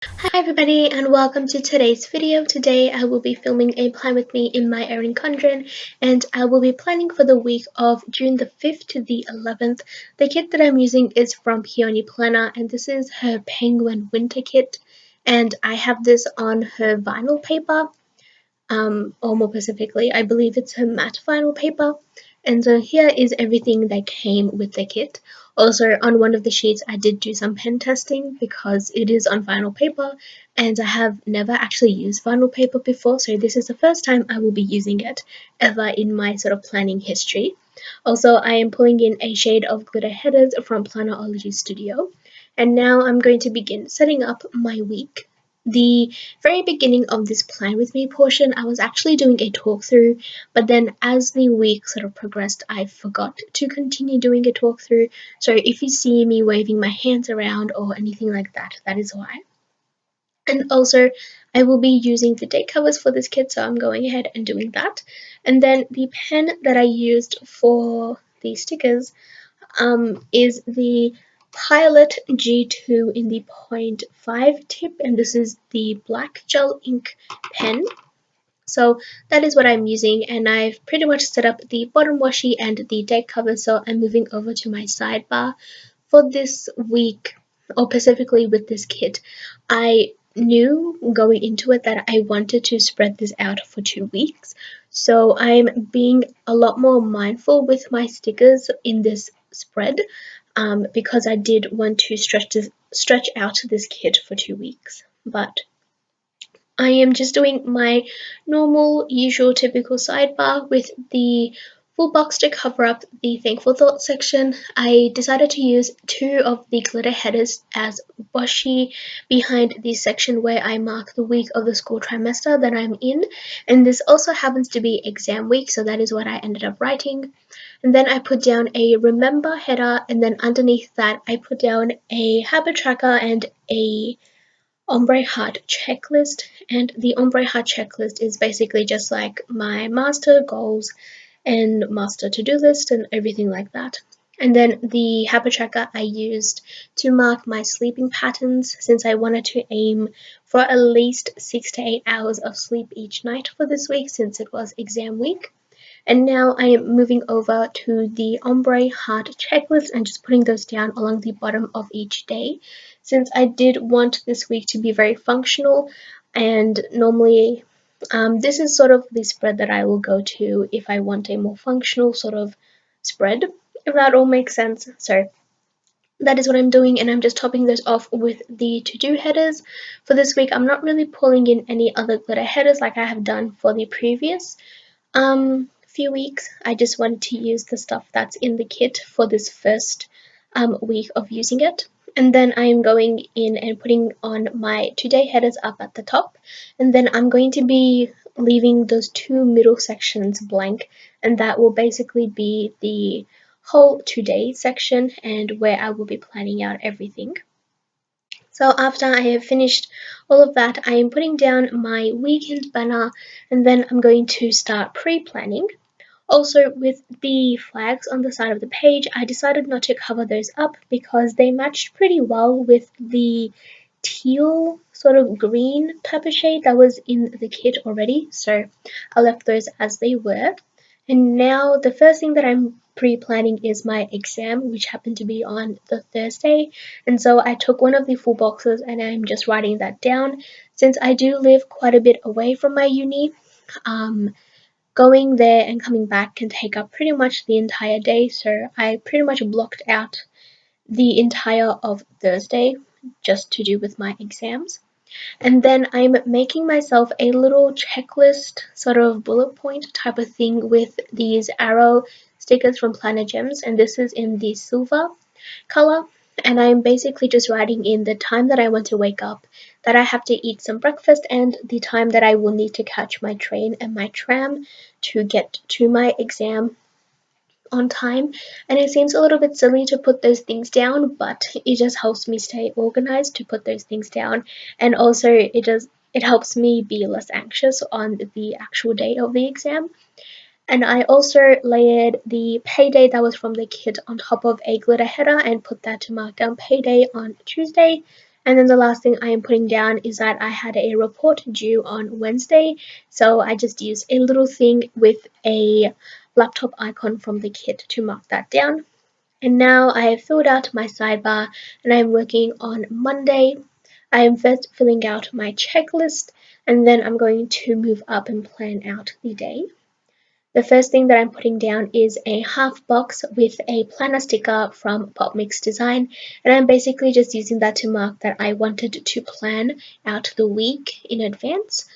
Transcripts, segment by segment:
Hi everybody and welcome to today's video. Today I will be filming a plan with me in my Erin Condren, and I will be planning for the week of June the 5th to the 11th. The kit that I'm using is from Peony Planner, and this is her Penguin Winter Kit, and I have this on her vinyl paper, or more specifically I believe it's her matte vinyl paper. And so here is everything that came with the kit. Also, on one of the sheets I did do some pen testing because it is on vinyl paper and I have never actually used vinyl paper before, so this is the first time I will be using it ever in my sort of planning history. Also, I am pulling in a shade of glitter headers from Plannerology Studio, and now I'm going to begin setting up my week. The very beginning of this plan with me portion, I was actually doing a talk through, but then as the week sort of progressed, I forgot to continue doing a talk through. So if you see me waving my hands around or anything like that, that is why. And also, I will be using the date covers for this kit, so I'm going ahead and doing that. And then the pen that I used for the stickers is the Pilot G2 in the 0.5 tip, and this is the black gel ink pen. So that is what I'm using, and I've pretty much set up the bottom washi and the date cover, so I'm moving over to my sidebar. For this week, or specifically with this kit, I knew going into it that I wanted to spread this out for 2 weeks. So I'm being a lot more mindful with my stickers in this spread, because I did want to stretch out this kit for 2 weeks. But I am just doing my normal, usual, typical sidebar with the full box to cover up the Thankful Thoughts section. I decided to use 2 of the glitter headers as washi behind the section where I mark the week of the school trimester that I'm in, and this also happens to be exam week, so that is what I ended up writing. And then I put down a remember header, and then underneath that I put down a habit tracker and a Ombre Heart checklist, and the Ombre Heart checklist is basically just like my master goals and master to-do list and everything like that. And then the habit tracker I used to mark my sleeping patterns, since I wanted to aim for at least 6 to 8 hours of sleep each night for this week since it was exam week. And now I am moving over to the Ombre Heart checklist and just putting those down along the bottom of each day, since I did want this week to be very functional. And normally, this is sort of the spread that I will go to if I want a more functional sort of spread, if that all makes sense. So that is what I'm doing, and I'm just topping those off with the to-do headers. For this week, I'm not really pulling in any other glitter headers like I have done for the previous few weeks. I just wanted to use the stuff that's in the kit for this first week of using it. And then I'm going in and putting on my today headers up at the top, and then I'm going to be leaving those 2 middle sections blank, and that will basically be the whole today section and where I will be planning out everything. So after I have finished all of that, I am putting down my weekend banner, and then I'm going to start pre-planning. Also, with the flags on the side of the page, I decided not to cover those up because they matched pretty well with the teal sort of green type of shade that was in the kit already, so I left those as they were. And now the first thing that I'm pre-planning is my exam, which happened to be on the Thursday, and so I took one of the full boxes and I'm just writing that down. Since I do live quite a bit away from my uni, going there and coming back can take up pretty much the entire day, so I pretty much blocked out the entire of Thursday just to do with my exams. And then I'm making myself a little checklist, sort of bullet point type of thing with these arrow stickers from Planner Gems, and this is in the silver color. And I'm basically just writing in the time that I want to wake up, that I have to eat some breakfast, and the time that I will need to catch my train and my tram to get to my exam on time. And it seems a little bit silly to put those things down, but it just helps me stay organized to put those things down, and also it helps me be less anxious on the actual day of the exam. And I also layered the payday that was from the kit on top of a glitter header and put that to mark down payday on Tuesday. And then the last thing I am putting down is that I had a report due on Wednesday, so I just used a little thing with a laptop icon from the kit to mark that down. And now I have filled out my sidebar and I'm working on Monday. I am first filling out my checklist and then I'm going to move up and plan out the day. The first thing that I'm putting down is a half box with a planner sticker from Pop Mix Design, and I'm basically just using that to mark that I wanted to plan out the week in advance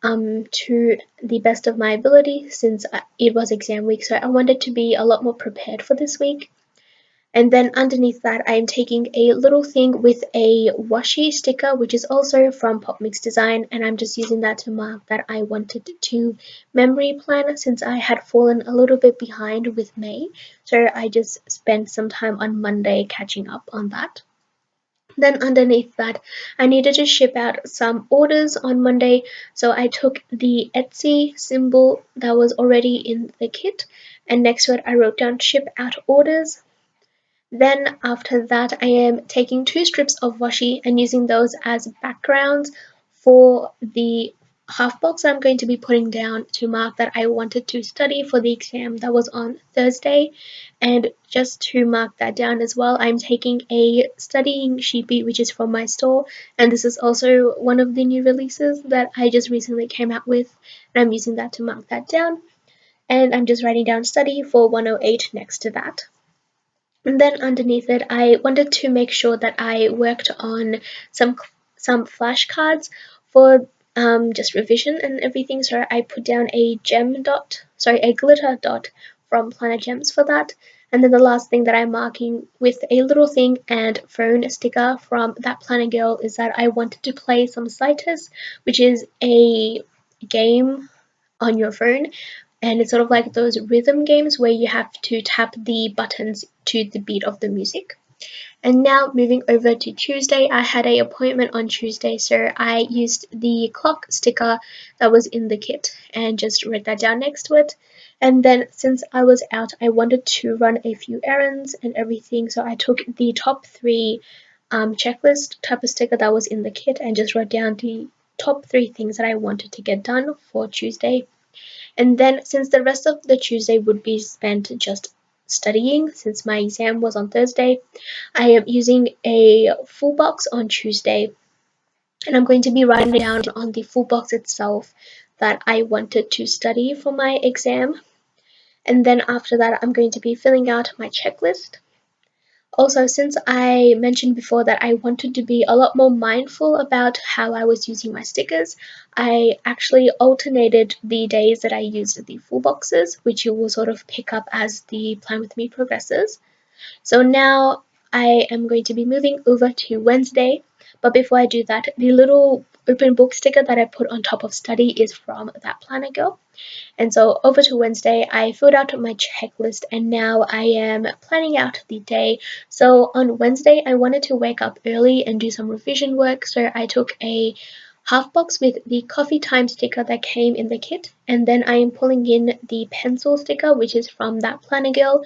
to the best of my ability since it was exam week, so I wanted to be a lot more prepared for this week. And then underneath that, I am taking a little thing with a washi sticker, which is also from Pop Mix Design, and I'm just using that to mark that I wanted to memory plan since I had fallen a little bit behind with May. So I just spent some time on Monday catching up on that. Then underneath that, I needed to ship out some orders on Monday, so I took the Etsy symbol that was already in the kit, and next to it I wrote down ship out orders. Then after that, I am taking 2 strips of washi and using those as backgrounds for the half box I'm going to be putting down to mark that I wanted to study for the exam that was on Thursday. And just to mark that down as well, I'm taking a studying sheepy, which is from my store, and this is also one of the new releases that I just recently came out with, and I'm using that to mark that down. And I'm just writing down study for 108 next to that. And then underneath it, I wanted to make sure that I worked on some flashcards for just revision and everything. So I put down a glitter dot from Planet Gems for that. And then the last thing that I'm marking with a little thing and phone sticker from that Planet Girl is that I wanted to play some Cytus, which is a game on your phone, and it's sort of like those rhythm games where you have to tap the buttons to the beat of the music. And now moving over to Tuesday, I had an appointment on Tuesday, so I used the clock sticker that was in the kit and just wrote that down next to it. And then since I was out, I wanted to run a few errands and everything, so I took the top 3 checklist type of sticker that was in the kit and just wrote down the top 3 things that I wanted to get done for Tuesday. And then since the rest of the Tuesday would be spent just studying, since my exam was on Thursday, I am using a full box on Tuesday, and I'm going to be writing down on the full box itself that I wanted to study for my exam. And then after that, I'm going to be filling out my checklist. Also, since I mentioned before that I wanted to be a lot more mindful about how I was using my stickers, I actually alternated the days that I used the full boxes, which you will sort of pick up as the plan with me progresses. So now I am going to be moving over to Wednesday, but before I do that, the little open book sticker that I put on top of study is from that Planner Girl. And so over to Wednesday, I filled out my checklist and now I am planning out the day. So on Wednesday, I wanted to wake up early and do some revision work. So I took a half box with the coffee time sticker that came in the kit. And then I am pulling in the pencil sticker, which is from that Planner Girl.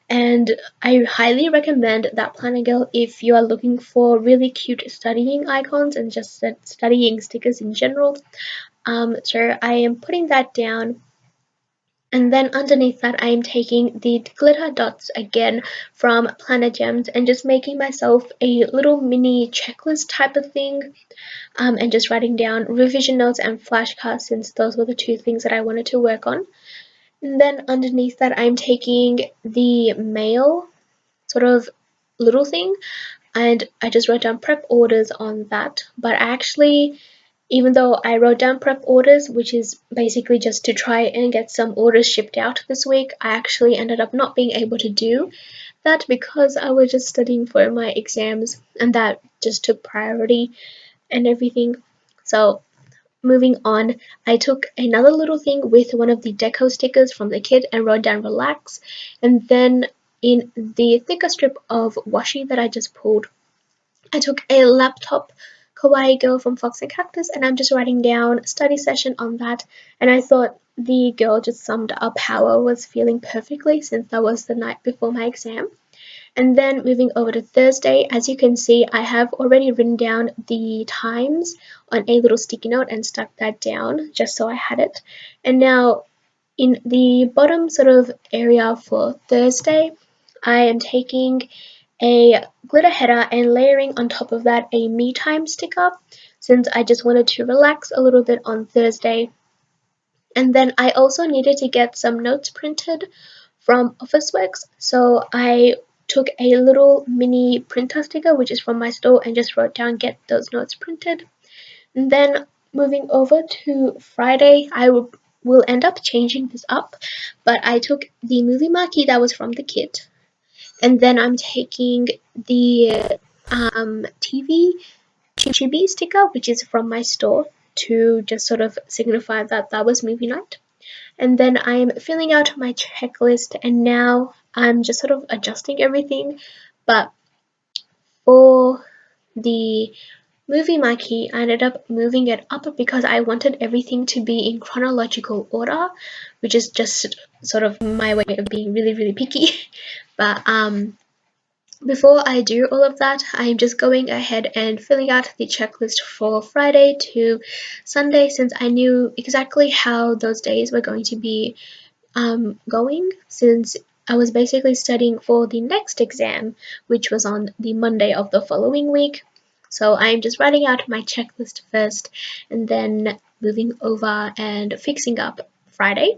And I highly recommend that Planner Girl if you are looking for really cute studying icons and just studying stickers in general. So I am putting that down, and then underneath that, I am taking the glitter dots again from Planet Gems and just making myself a little mini checklist type of thing, and just writing down revision notes and flashcards since those were the 2 things that I wanted to work on. And then underneath that, I'm taking the mail sort of little thing, and I just wrote down prep orders on that. But actually, even though I wrote down prep orders, which is basically just to try and get some orders shipped out this week, I actually ended up not being able to do that because I was just studying for my exams and that just took priority and everything. So moving on, I took another little thing with one of the deco stickers from the kit and wrote down relax, and then in the thicker strip of washi that I just pulled, I took a laptop kawaii girl from Fox and Cactus and I'm just writing down study session on that, and I thought the girl just summed up how I was feeling perfectly since that was the night before my exam. And then moving over to Thursday, as you can see, I have already written down the times on a little sticky note and stuck that down just so I had it. And now in the bottom sort of area for Thursday, I am taking a glitter header and layering on top of that a me time sticker, since I just wanted to relax a little bit on Thursday. And then I also needed to get some notes printed from Officeworks, so I took a little mini printer sticker which is from my store and just wrote down get those notes printed. And then moving over to Friday, will end up changing this up, but I took the movie marquee that was from the kit, and then I'm taking the TV chibi sticker, which is from my store, to just sort of signify that that was movie night. And then I'm filling out my checklist, and now I'm just sort of adjusting everything. But for the movie marquee, I ended up moving it up because I wanted everything to be in chronological order, which is just sort of my way of being really, really picky. But before I do all of that, I'm just going ahead and filling out the checklist for Friday to Sunday, since I knew exactly how those days were going to be going, since I was basically studying for the next exam, which was on the Monday of the following week. So I'm just writing out my checklist first and then moving over and fixing up Friday.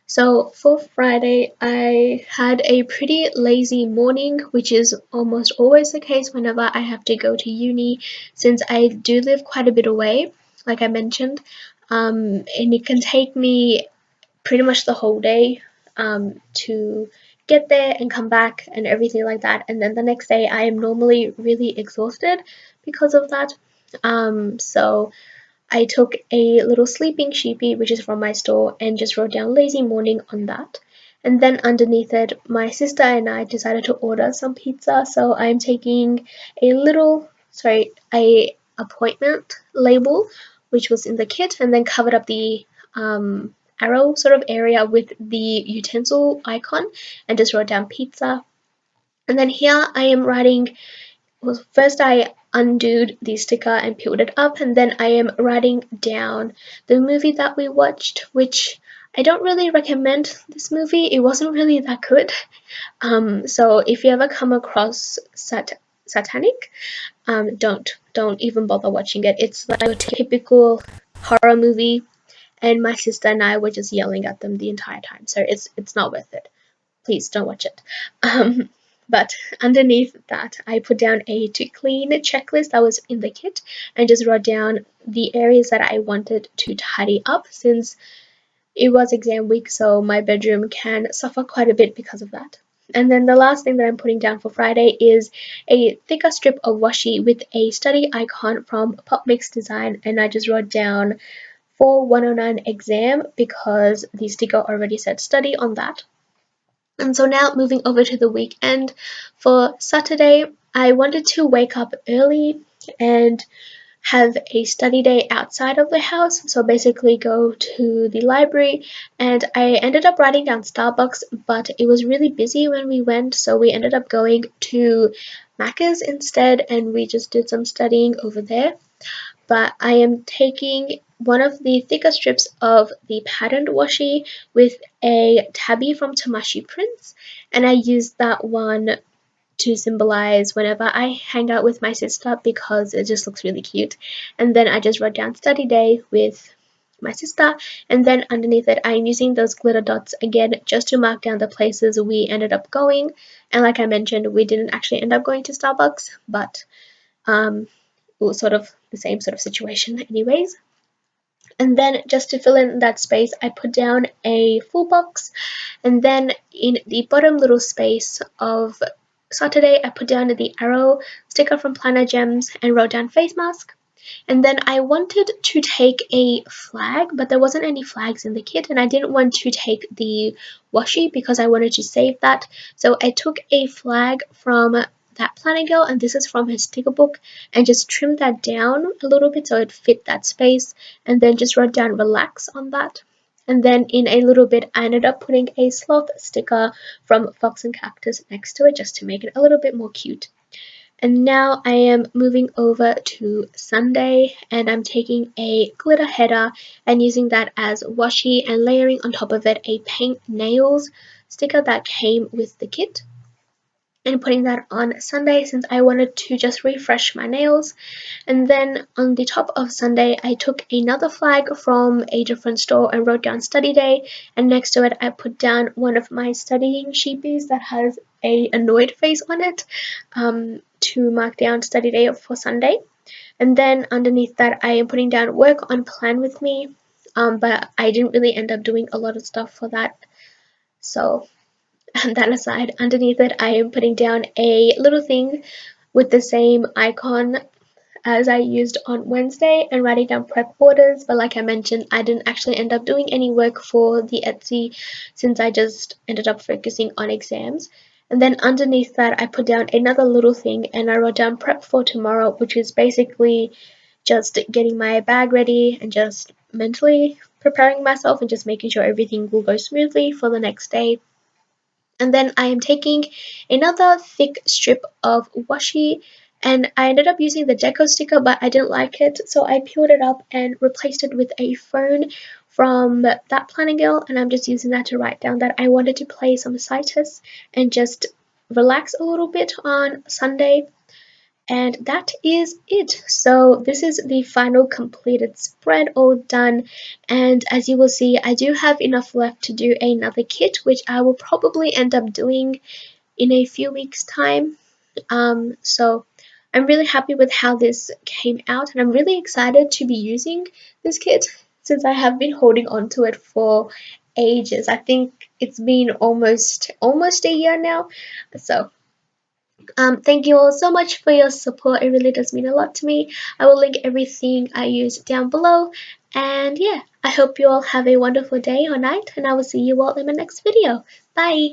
So for Friday, I had a pretty lazy morning, which is almost always the case whenever I have to go to uni, since I do live quite a bit away, like I mentioned, and it can take me pretty much the whole day to get there and come back and everything like that. And then the next day, I am normally really exhausted because of that. So I took a little sleeping sheepy, which is from my store, and just wrote down lazy morning on that. And then underneath it, my sister and I decided to order some pizza. So I'm taking a appointment label, which was in the kit, and then covered up the arrow sort of area with the utensil icon and just wrote down pizza. And then here I am writing, well, first I undid the sticker and peeled it up, and then I am writing down the movie that we watched, which I don't really recommend this movie. It wasn't really that good. So if you ever come across Satanic, don't even bother watching it. It's like a typical horror movie, and my sister and I were just yelling at them the entire time. So it's not worth it. Please don't watch it. Um, but underneath that, I put down a to clean checklist that was in the kit and just wrote down the areas that I wanted to tidy up, since it was exam week, so my bedroom can suffer quite a bit because of that. And then the last thing that I'm putting down for Friday is a thicker strip of washi with a study icon from Pop Mix Design, and I just wrote down for 109 exam because the sticker already said study on that. And so now moving over to the weekend, for Saturday, I wanted to wake up early and have a study day outside of the house. So basically go to the library, and I ended up writing down Starbucks, but it was really busy when we went, so we ended up going to Macca's instead, and we just did some studying over there. But I am taking one of the thicker strips of the patterned washi with a tabby from Tamashi Prints, and I use that one to symbolize whenever I hang out with my sister because it just looks really cute. And then I just wrote down study day with my sister, and then underneath it I'm using those glitter dots again just to mark down the places we ended up going. And like I mentioned, we didn't actually end up going to Starbucks, but it was sort of the same sort of situation anyways. And then just to fill in that space, I put down a full box, and then in the bottom little space of Saturday, I put down the arrow sticker from Planner Gems and wrote down face mask. And then I wanted to take a flag, but there wasn't any flags in the kit, and I didn't want to take the washi because I wanted to save that. So I took a flag from that Planner Girl, and this is from her sticker book, and just trimmed that down a little bit so it fit that space, and then just wrote down relax on that. And then in a little bit, I ended up putting a sloth sticker from Fox and Cactus next to it just to make it a little bit more cute. And now I am moving over to Sunday, and I'm taking a glitter header and using that as washi and layering on top of it a paint nails sticker that came with the kit, and putting that on Sunday since I wanted to just refresh my nails. And then on the top of Sunday, I took another flag from a different store and wrote down study day, and next to it I put down one of my studying sheepies that has a annoyed face on it, to mark down study day for Sunday. And then underneath that I am putting down work on plan with me, but I didn't really end up doing a lot of stuff for that. So that aside, underneath it I am putting down a little thing with the same icon as I used on Wednesday and writing down prep orders, but like I mentioned, I didn't actually end up doing any work for the Etsy since I just ended up focusing on exams. And then underneath that, I put down another little thing and I wrote down prep for tomorrow, which is basically just getting my bag ready and just mentally preparing myself and just making sure everything will go smoothly for the next day. And then I am taking another thick strip of washi, and I ended up using the deco sticker, but I didn't like it, so I peeled it up and replaced it with a phone from That Planning Girl, and I'm just using that to write down that I wanted to play some Citus and just relax a little bit on Sunday. And that is it. So this is the final completed spread all done, and as you will see, I do have enough left to do another kit, which I will probably end up doing in a few weeks time. So I'm really happy with how this came out, and I'm really excited to be using this kit since I have been holding on to it for ages. I think it's been almost a year now. So thank you all so much for your support. It really does mean a lot to me. I will link everything I use down below. And yeah, I hope you all have a wonderful day or night, and I will see you all in my next video. Bye!